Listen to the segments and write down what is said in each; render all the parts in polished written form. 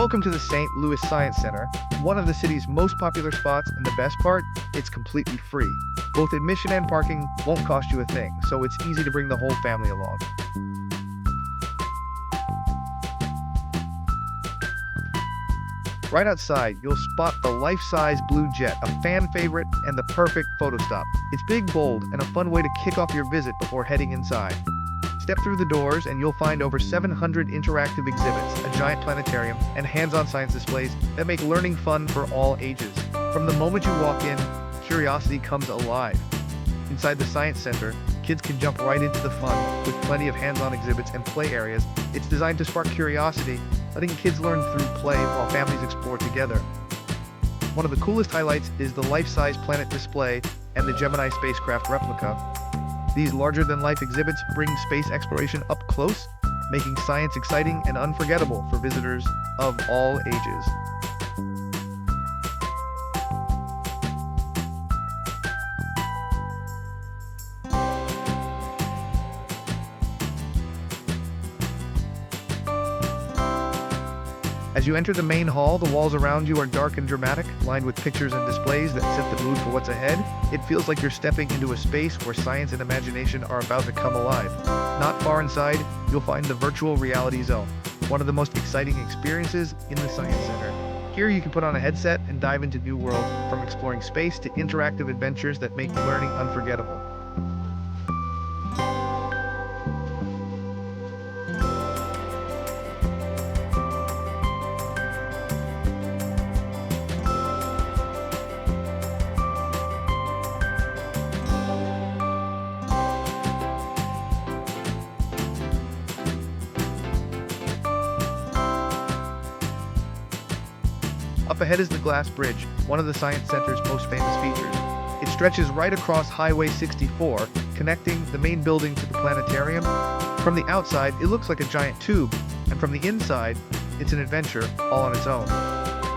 Welcome to the St. Louis Science Center, one of the city's most popular spots, and the best part, it's completely free. Both admission and parking won't cost you a thing, so it's easy to bring the whole family along. Right outside, you'll spot the life-size blue jet, a fan favorite and the perfect photo stop. It's big, bold, and a fun way to kick off your visit before heading inside. Step through the doors and you'll find over 700 interactive exhibits, a giant planetarium, and hands-on science displays that make learning fun for all ages. From the moment you walk in, curiosity comes alive. Inside the Science Center, kids can jump right into the fun with plenty of hands-on exhibits and play areas. It's designed to spark curiosity, letting kids learn through play while families explore together. One of the coolest highlights is the life-size planet display and the Gemini spacecraft replica. These larger-than-life exhibits bring space exploration up close, making science exciting and unforgettable for visitors of all ages. As you enter the main hall, the walls around you are dark and dramatic, lined with pictures and displays that set the mood for what's ahead. It feels like you're stepping into a space where science and imagination are about to come alive. Not far inside, you'll find the virtual reality zone, one of the most exciting experiences in the Science Center. Here you can put on a headset and dive into new worlds, from exploring space to interactive adventures that make learning unforgettable. Up ahead is the glass bridge, one of the Science Center's most famous features. It stretches right across Highway 64, connecting the main building to the planetarium. From the outside, it looks like a giant tube, and from the inside, it's an adventure all on its own.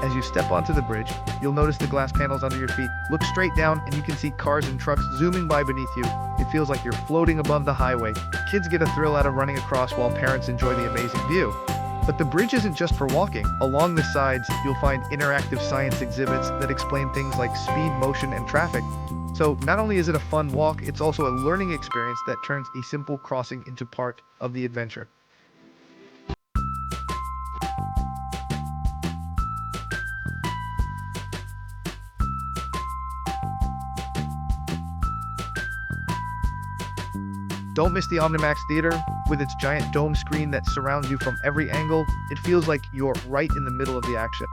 As you step onto the bridge, you'll notice the glass panels under your feet. Look straight down and you can see cars and trucks zooming by beneath you. It feels like you're floating above the highway. Kids get a thrill out of running across while parents enjoy the amazing view. But the bridge isn't just for walking. Along the sides, you'll find interactive science exhibits that explain things like speed, motion, and traffic. So not only is it a fun walk, it's also a learning experience that turns a simple crossing into part of the adventure. Don't miss the Omnimax Theater. With its giant dome screen that surrounds you from every angle, it feels like you're right in the middle of the action.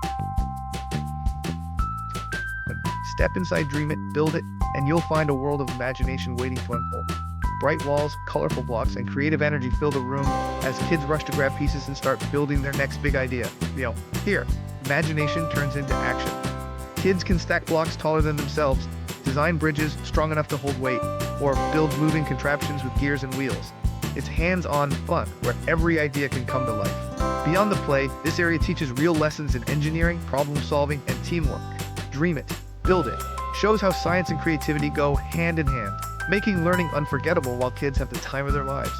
Step inside, dream it, build it, and you'll find a world of imagination waiting to unfold. Bright walls, colorful blocks, and creative energy fill the room as kids rush to grab pieces and start building their next big idea. Here, imagination turns into action. Kids can stack blocks taller than themselves, design bridges strong enough to hold weight, or build moving contraptions with gears and wheels. It's hands-on fun, where every idea can come to life. Beyond the play, this area teaches real lessons in engineering, problem-solving, and teamwork. Dream it, build it, shows how science and creativity go hand in hand, making learning unforgettable while kids have the time of their lives.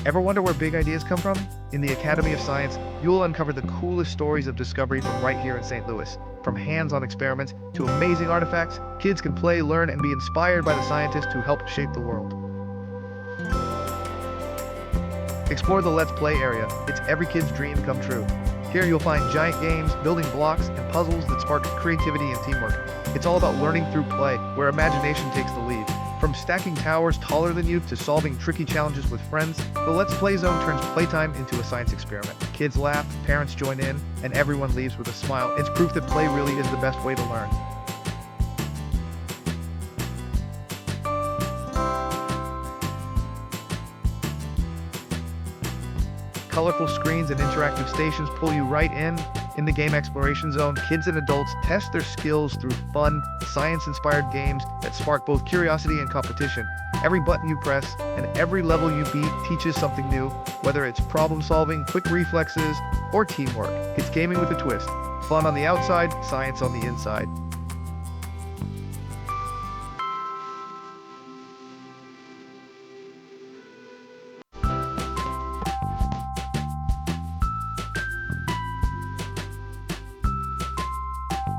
Ever wonder where big ideas come from? In the Academy of Science, you'll uncover the coolest stories of discovery from right here in St. Louis. From hands-on experiments to amazing artifacts, kids can play, learn, and be inspired by the scientists who helped shape the world. Explore the Let's Play area. It's every kid's dream come true. Here you'll find giant games, building blocks, and puzzles that spark creativity and teamwork. It's all about learning through play, where imagination takes the lead. From stacking towers taller than you to solving tricky challenges with friends, the Let's Play Zone turns playtime into a science experiment. Kids laugh, parents join in, and everyone leaves with a smile. It's proof that play really is the best way to learn. colorful screens and interactive stations pull you right in. In the game exploration zone, kids and adults test their skills through fun, science-inspired games that spark both curiosity and competition. Every button you press and every level you beat teaches something new, whether it's problem-solving, quick reflexes, or teamwork. It's gaming with a twist. Fun on the outside, science on the inside.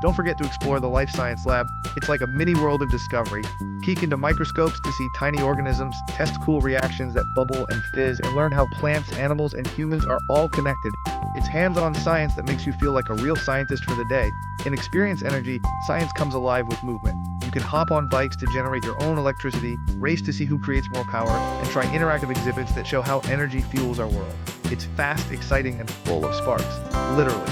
Don't forget to explore the Life Science Lab. It's like a mini world of discovery. Peek into microscopes to see tiny organisms, test cool reactions that bubble and fizz, and learn how plants, animals, and humans are all connected. It's hands-on science that makes you feel like a real scientist for the day. In Experience Energy, science comes alive with movement. You can hop on bikes to generate your own electricity, race to see who creates more power, and try interactive exhibits that show how energy fuels our world. It's fast, exciting, and full of sparks. Literally.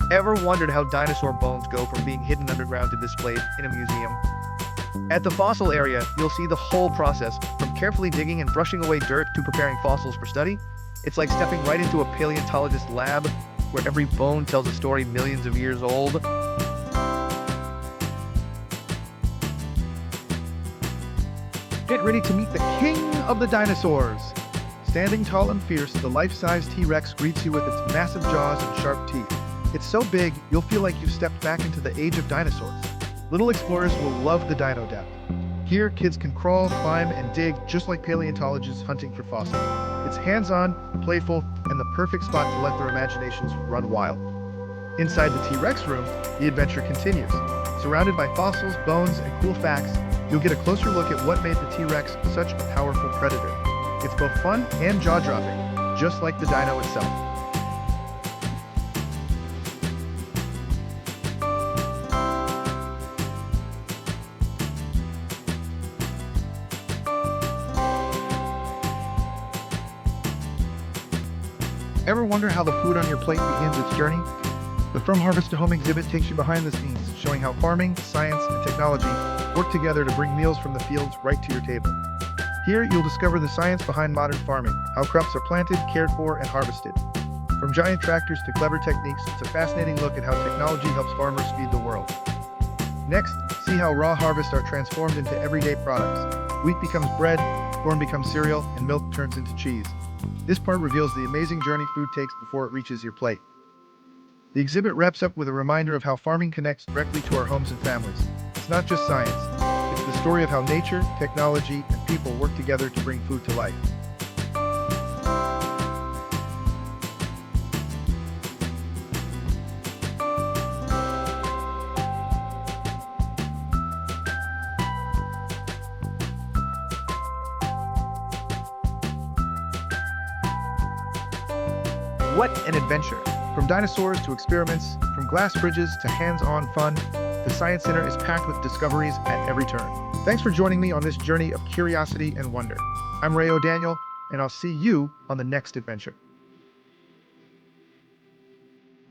Ever wondered how dinosaur bones go from being hidden underground to displayed in a museum? At the fossil area, you'll see the whole process, from carefully digging and brushing away dirt to preparing fossils for study. It's like stepping right into a paleontologist's lab, where every bone tells a story millions of years old. Get ready to meet the king of the dinosaurs! Standing tall and fierce, the life-size T-Rex greets you with its massive jaws and sharp teeth. It's so big, you'll feel like you've stepped back into the age of dinosaurs. Little explorers will love the dino depth. Here, kids can crawl, climb, and dig just like paleontologists hunting for fossils. It's hands-on, playful, and the perfect spot to let their imaginations run wild. Inside the T-Rex room, the adventure continues. Surrounded by fossils, bones, and cool facts, you'll get a closer look at what made the T-Rex such a powerful predator. It's both fun and jaw-dropping, just like the dino itself. Ever wonder how the food on your plate begins its journey? The From Harvest to Home exhibit takes you behind the scenes, showing how farming, science, and technology work together to bring meals from the fields right to your table. Here, you'll discover the science behind modern farming, how crops are planted, cared for, and harvested. From giant tractors to clever techniques, it's a fascinating look at how technology helps farmers feed the world. Next, see how raw harvests are transformed into everyday products. Wheat becomes bread, corn becomes cereal, and milk turns into cheese. This part reveals the amazing journey food takes before it reaches your plate. The exhibit wraps up with a reminder of how farming connects directly to our homes and families. It's not just science, it's the story of how nature, technology, and people work together to bring food to life. What an adventure! From dinosaurs to experiments, from glass bridges to hands-on fun, the Science Center is packed with discoveries at every turn. Thanks for joining me on this journey of curiosity and wonder. I'm Rayo Daniel, and I'll see you on the next adventure.